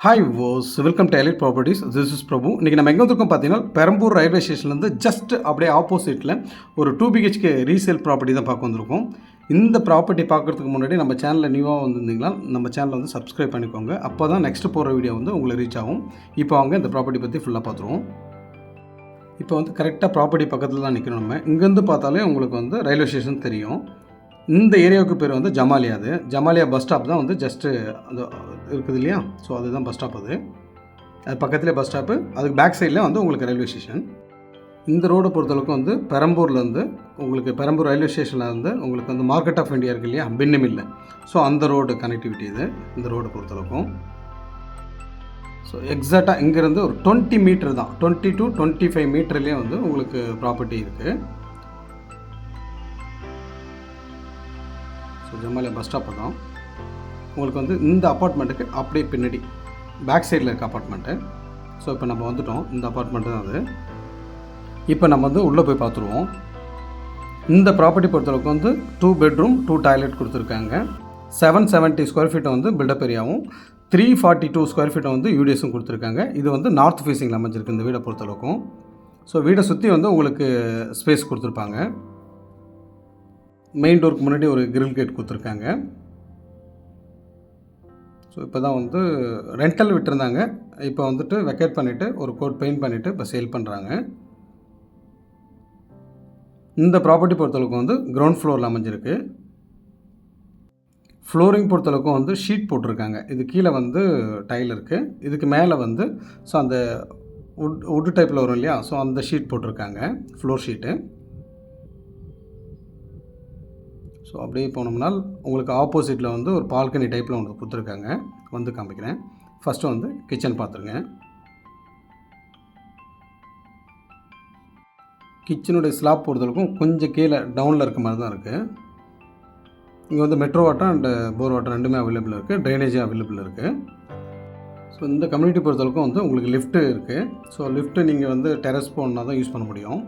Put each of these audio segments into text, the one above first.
Hi ஓஸ் welcome to elite properties. This is Prabhu. இன்றைக்கி நம்ம எங்கே வந்திருக்கோம் பார்த்தீங்கன்னா, பெரம்பூர் ரயில்வே ஸ்டேஷன்லேருந்து ஜஸ்ட் அப்படியே ஆப்போசிட்டில் ஒரு 2 BHK ரீசேல் ப்ராப்பர்ட்டி தான் பார்க்க வந்திருக்கோம். இந்த ப்ராப்பர்ட்டி பார்க்குறதுக்கு முன்னாடி நம்ம சேனலில் நியூவாக வந்திருந்தீங்களா, நம்ம சேனலை வந்து சப்ஸ்கிரைப் பண்ணிக்கோங்க. அப்போ தான் நெக்ஸ்ட் போகிற வீடியோ வந்து உங்களுக்கு ரீச் ஆகும். இப்போ அவங்க இந்த ப்ராப்பர்ட்டி பற்றி ஃபுல்லாக பார்த்துருவோம். இப்போ வந்து கரெக்டாக ப்ராப்பர்ட்டி பக்கத்தில் தான் நிற்கிறோம். நம்ம இங்கேருந்து பார்த்தாலே உங்களுக்கு வந்து ரயில்வே ஸ்டேஷன் தெரியும். இந்த ஏரியாவுக்கு பேர் வந்து ஜமாலியா. அது ஜமாலியா பஸ் ஸ்டாப் தான் வந்து ஜஸ்ட்டு அது இருக்குது இல்லையா, ஸோ அதுதான் பஸ் ஸ்டாப். அது பக்கத்துலேயே பஸ் ஸ்டாப்பு, அதுக்கு பேக் சைடில் வந்து உங்களுக்கு ரயில்வே ஸ்டேஷன். இந்த ரோடை பொறுத்தளவுக்கு வந்து பெரம்பூர்லேருந்து உங்களுக்கு பெரம்பூர் ரயில்வே ஸ்டேஷனில் இருந்து உங்களுக்கு வந்து மார்க்கெட் ஆஃப் இந்தியா இருக்குது இல்லையா, பின்னமில்லை, ஸோ அந்த ரோடு கனெக்டிவிட்டி இது இந்த ரோடு பொறுத்தளவுக்கும். ஸோ எக்ஸாக்டாக இங்கேருந்து ஒரு 20 மீட்டர் தான், 20 to 25 மீட்டர்லேயே வந்து உங்களுக்கு ப்ராப்பர்ட்டி இருக்குது. ஸோ ஜமாலியா பஸ் ஸ்டாப்பு தான் உங்களுக்கு வந்து இந்த அப்பார்ட்மெண்ட்டுக்கு அப்படியே பின்னாடி பேக் சைடில் இருக்க அப்பார்ட்மெண்ட்டு. ஸோ இப்போ நம்ம வந்துவிட்டோம், இந்த அப்பார்ட்மெண்ட்டு தான் அது. இப்போ நம்ம வந்து உள்ளே போய் பார்த்துருவோம். இந்த ப்ராப்பர்ட்டி பொறுத்தளவுக்கு வந்து 2 பெட்ரூம் 2 டாய்லெட் கொடுத்துருக்காங்க. 770 ஸ்கொயர் ஃபீட்டை வந்து பில்டப் ஏரியாவும், 342 ஸ்கொயர் ஃபீட்டை வந்து யூடிஎஸும் கொடுத்துருக்காங்க. இது வந்து நார்த் ஃபேஸிங்கில் அமைஞ்சிருக்கு இந்த வீடை பொறுத்தளவுக்கும். ஸோ வீடை சுற்றி வந்து உங்களுக்கு ஸ்பேஸ் கொடுத்துருப்பாங்க. மெயின் டோருக்கு முன்னாடி ஒரு கிரில் கேட் கொடுத்துருக்காங்க. ஸோ இப்போ தான் வந்து ரெண்டல் விட்டுருந்தாங்க, இப்போ வந்துட்டு வெக்கேட் பண்ணிவிட்டு ஒரு கோட் பெயிண்ட் பண்ணிவிட்டு இப்போ சேல் பண்ணுறாங்க. இந்த ப்ராப்பர்ட்டி பொறுத்தளவுக்கு வந்து கிரவுண்ட் ஃப்ளோரில் அமைஞ்சிருக்கு. ஃப்ளோரிங் பொறுத்தளவுக்கும் வந்து ஷீட் போட்டிருக்காங்க. இது கீழே வந்து டைல் இருக்குது, இதுக்கு மேலே வந்து ஸோ அந்த வுட் டைப்பில் வரும் இல்லையா, ஸோ அந்த ஷீட் போட்டிருக்காங்க, ஃப்ளோர் ஷீட்டு. ஸோ அப்படியே போனோம்னால் உங்களுக்கு ஆப்போசிட்டில் வந்து ஒரு பால்கனி டைப்பில் ஒன்று கொடுத்துருக்காங்க, வந்து காமிக்கிறேன். ஃபஸ்ட்டு வந்து கிச்சன் பார்த்துருங்க. கிச்சனுடைய ஸ்லாப் பொறுத்தவரைக்கும் கொஞ்சம் கீழே டவுனில் இருக்க மாதிரி தான் இருக்குது. இங்கே வந்து metro water and bore water ரெண்டுமே அவைலபிள் இருக்குது, ட்ரைனேஜும் அவைலபிள் இருக்குது. ஸோ இந்த கம்யூனிட்டி பொறுத்தவரைக்கும் வந்து உங்களுக்கு லிஃப்ட்டு இருக்குது. ஸோ லிஃப்ட்டு நீங்கள் வந்து டெரஸ் போனால் தான் யூஸ் பண்ண முடியும்.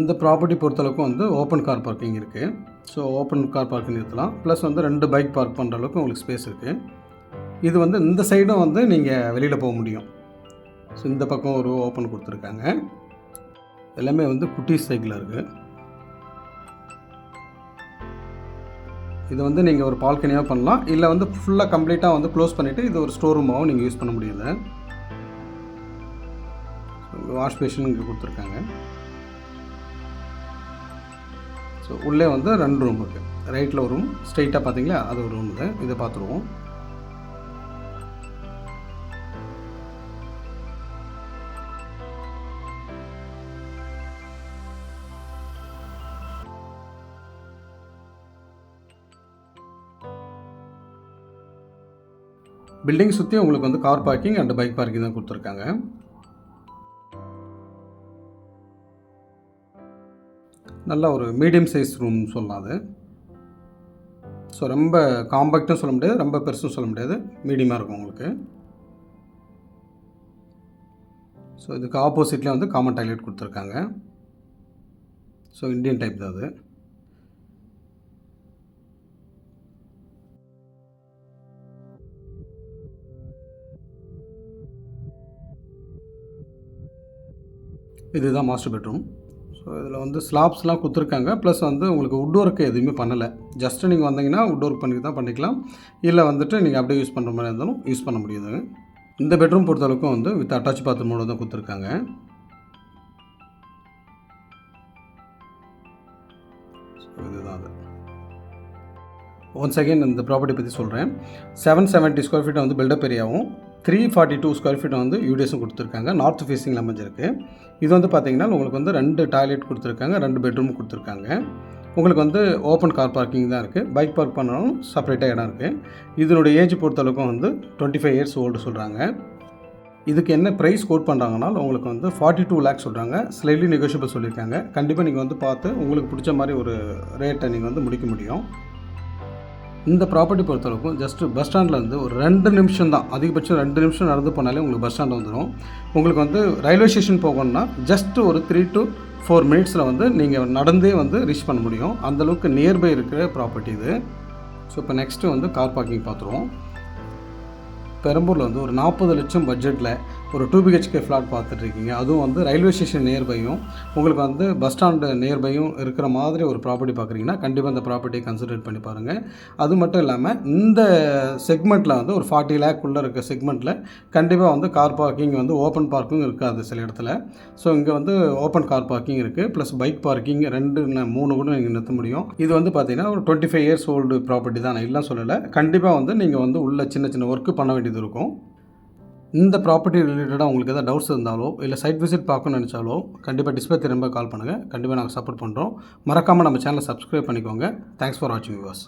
இந்த ப்ராப்பர்ட்டி பொறுத்தளவுக்கு வந்து ஓப்பன் கார் பார்க்கிங் இருக்குது. ஸோ ஓப்பன் கார் பார்க்கிங் நிறுத்தலாம், ப்ளஸ் வந்து 2 பைக் பார்க் பண்ணுற அளவுக்கு உங்களுக்கு ஸ்பேஸ் இருக்குது. இது வந்து இந்த சைடும் வந்து நீங்கள் வெளியில் போக முடியும். ஸோ இந்த பக்கம் ஒரு ஓப்பன் கொடுத்துருக்காங்க. எல்லாமே வந்து குட்டி சைக்கிளாக இருக்குது. இது வந்து நீங்கள் ஒரு பால்கனியாக பண்ணலாம், இல்லை வந்து ஃபுல்லாக கம்ப்ளீட்டாக வந்து க்ளோஸ் பண்ணிவிட்டு இது ஒரு ஸ்டோர் ரூமாகவும் நீங்கள் யூஸ் பண்ண முடியல. வாஷ் பேஷன் இங்கே கொடுத்துருக்காங்க. ஸோ உள்ளே வந்து 2 ரூம் இருக்குது. ரைட்டில் ஒரு ரூம், ஸ்ட்ரைட்டாக பார்த்தீங்களா அது ஒரு ரூம். இதை பார்த்துருவோம். பில்டிங் சுற்றி உங்களுக்கு வந்து car parking and bike parking தான் கொடுத்துருக்காங்க. நல்ல ஒரு மீடியம் சைஸ் ரூம் சொல்லலாம் அது. ஸோ ரொம்ப காம்பேக்டும் சொல்ல முடியாது, ரொம்ப பெருசும் சொல்ல முடியாது, மீடியமாக இருக்கும் உங்களுக்கு. ஸோ இதுக்கு ஆப்போசிட்லேயே வந்து காமன் டாய்லெட் கொடுத்துருக்காங்க. ஸோ இந்தியன் டைப் தான் அது. இதுதான் மாஸ்டர் பெட்ரூம். ஸோ இதில் வந்து ஸ்லாப்ஸ்லாம் கொடுத்துருக்காங்க, ப்ளஸ் வந்து உங்களுக்கு வுட் ஒர்க்கு எதுவுமே பண்ணலை. ஜஸ்ட்டு நீங்கள் வந்தீங்கன்னா வுட் ஒர்க் பண்ணி தான் பண்ணிக்கலாம், இல்லை வந்துட்டு நீங்கள் அப்படியே யூஸ் பண்ணுற மாதிரி இருந்தாலும் யூஸ் பண்ண முடியுது. இந்த பெட்ரூம் பொறுத்தளவுக்கும் வந்து வித் அட்டாச் பாத்ரூமோடு தான் கொடுத்துருக்காங்க. ஸோ இதுதான் அது. ஒன்ஸ் அகெயின் இந்த ப்ராப்பர்ட்டி பற்றி சொல்கிறேன். 770 ஸ்கொயர் ஃபீட்டை வந்து பில்டப் ஏரியாவும், 342 ஸ்கொயர் ஃபீட்டை வந்து யூடிஎஸும் கொடுத்துருக்காங்க. நார்த் ஃபேஸிங்கில் அமைஞ்சிருக்கு. இது வந்து பார்த்திங்கன்னா உங்களுக்கு வந்து 2 டாய்லெட் கொடுத்துருக்காங்க, 2 பெட்ரூம் கொடுத்துருக்காங்க. உங்களுக்கு வந்து ஓப்பன் கார் பார்க்கிங் தான் இருக்குது, பைக் பார்க் பண்ணாலும் செப்பரேட்டாக இடம் இருக்குது. இதனுடைய ஏஜ் பொறுத்தளவுக்கும் வந்து 25 இயர்ஸ் ஓல்டு சொல்கிறாங்க. இதுக்கு என்ன ப்ரைஸ் கோட் பண்ணுறாங்கன்னா உங்களுக்கு வந்து 42 லேக்ஸ் சொல்கிறாங்க. ஸ்லைட்லி நெகோஷியபிள் சொல்லியிருக்காங்க. கண்டிப்பாக நீங்கள் வந்து பார்த்து உங்களுக்கு பிடிச்ச மாதிரி ஒரு ரேட்டை நீங்கள் வந்து முடிக்க முடியும். இந்த ப்ராப்பர்ட்டி பொறுத்தளவுக்கும் ஜஸ்ட்டு பஸ் ஸ்டாண்ட்லேருந்து ஒரு 2 நிமிஷம் தான், அதிகபட்சம் 2 நிமிஷம் நடந்து போனாலே உங்களுக்கு பஸ் ஸ்டாண்ட் வந்துடும். உங்களுக்கு வந்து ரயில்வே ஸ்டேஷன் போகணுன்னா ஜஸ்ட்டு ஒரு 3 to 4 மினிட்ஸில் வந்து நீங்கள் நடந்தே வந்து ரீச் பண்ண முடியும். அந்தளவுக்கு நியர்பை இருக்கிற ப்ராப்பர்ட்டி இது. ஸோ இப்போ நெக்ஸ்ட்டு வந்து கார் பார்க்கிங் பார்த்துருவோம். பெரம்பூரில் வந்து ஒரு 40 லட்சம் பட்ஜெட்டில் ஒரு 2 பிஹெச்கே ஃப்ளாட் பார்த்துட்ருக்கீங்க, அதுவும் வந்து ரயில்வே ஸ்டேஷன் நியர்பையும் உங்களுக்கு வந்து பஸ் ஸ்டாண்டு நியர்பையும் இருக்கிற மாதிரி ஒரு ப்ராப்பர்ட்டி பார்க்குறீங்கன்னா கண்டிப்பாக இந்த ப்ராப்பர்ட்டியை கன்சிடர் பண்ணி பாருங்கள். அது மட்டும் இல்லாமல் இந்த செக்மெண்ட்டில் வந்து ஒரு 40 லேக்குள்ளே இருக்க செக்மெண்ட்டில் கண்டிப்பாக வந்து கார் பார்க்கிங் வந்து ஓப்பன் பார்க்கிங் இருக்காது சில இடத்துல. ஸோ இங்கே வந்து ஓப்பன் கார் பார்க்கிங் இருக்குது, ப்ளஸ் பைக் பார்க்கிங் 2 3 கூட நீங்கள் நிறுத்த முடியும். இது வந்து பார்த்தீங்கன்னா ஒரு 25 இயர்ஸ் ஓல்டு ப்ராப்பர்ட்டி தான், நான் இல்லை சொல்லலை. கண்டிப்பாக வந்து நீங்கள் வந்து உள்ள சின்ன சின்ன ஒர்க்கு பண்ண வேண்டியது இருக்கும். இந்த ப்ராப்பர்ட்டி ரிலேட்டடாக உங்களுக்கு எதாவது டவுட்ஸ் இருந்தாலோ இல்லை சைட் விசிட் பார்க்கணும்னு நினச்சாலோ கண்டிப்பாக டிஸ்பிளே திரும்ப கால் பண்ணுங்கள். கண்டிப்பாக நாங்கள் சப்போர்ட் பண்ணுறோம். மறக்காமல் நம்ம சேனலை சப்ஸ்கிரைப் பண்ணிக்கோங்க. தேங்க்ஸ் ஃபார் வாட்சிங் வியூவர்ஸ்.